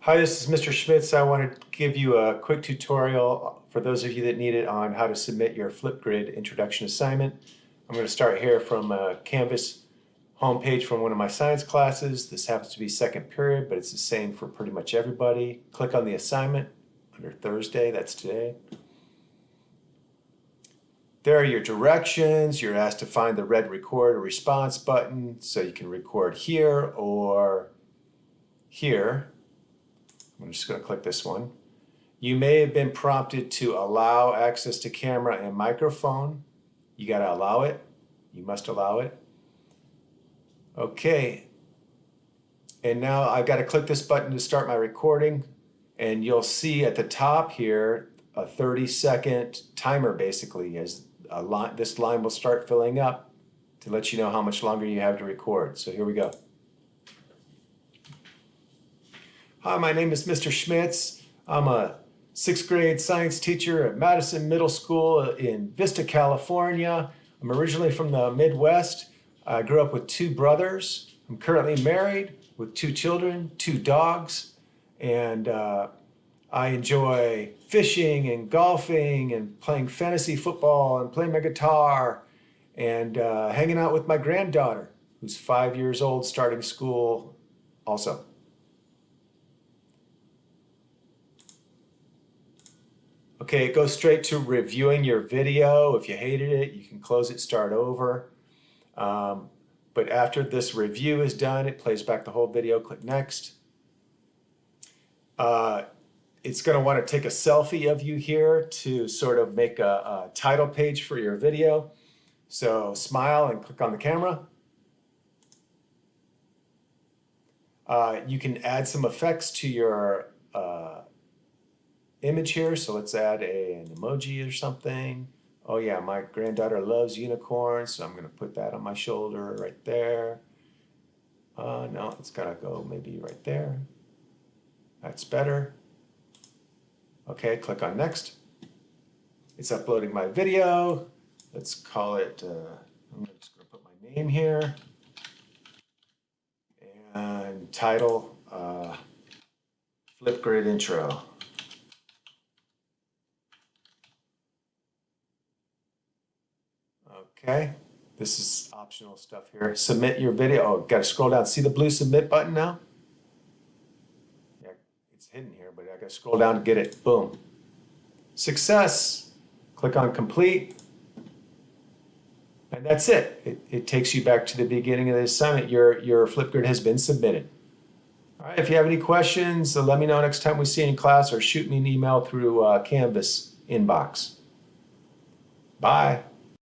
Hi, this is Mr. Schmitz. I want to give you a quick tutorial for those of you that need it on how to submit your Flipgrid introduction assignment. I'm going to start here from a Canvas homepage from one of my science classes. This happens to be second period, but it's the same for pretty much everybody. Click on the assignment under Thursday, that's today. There are your directions. You're asked to find the red record or response button so you can record here or here. I'm just going to click this one. You may have been prompted to allow access to camera and microphone. You got to allow it. You must allow it. Okay. And now I've got to click this button to start my recording. And you'll see at the top here a 30-second timer basically as this line will start filling up to let you know how much longer you have to record. So here we go. Hi, my name is Mr. Schmitz. I'm a 6th grade science teacher at Madison Middle School in Vista, California. I'm originally from the Midwest. I grew up with 2 brothers. I'm currently married with 2 children, 2 dogs, and I enjoy fishing and golfing and playing fantasy football and playing my guitar and hanging out with my granddaughter, who's 5 years old, starting school also. Okay, it goes straight to reviewing your video. If you hated it, you can close it, start over. But after this review is done, it plays back the whole video. Click next. It's going to want to take a selfie of you here to sort of make a title page for your video. So smile and click on the camera. You can add some effects to your image here. So let's add an emoji or something. Oh yeah, my granddaughter loves unicorns, so I'm going to put that on my shoulder right there. No, it's got to go maybe right there. That's better. Okay, click on next. It's uploading my video. Let's call it, I'm just going to put my name here. And title, Flipgrid intro. Okay, this is optional stuff here. Submit your video. Oh, got to scroll down. See the blue submit button now? Yeah, it's hidden here, but I got to scroll down to get it. Boom. Success. Click on complete. And that's it. It takes you back to the beginning of the assignment. Your Flipgrid has been submitted. All right, if you have any questions, let me know next time we see you in class or shoot me an email through Canvas inbox. Bye.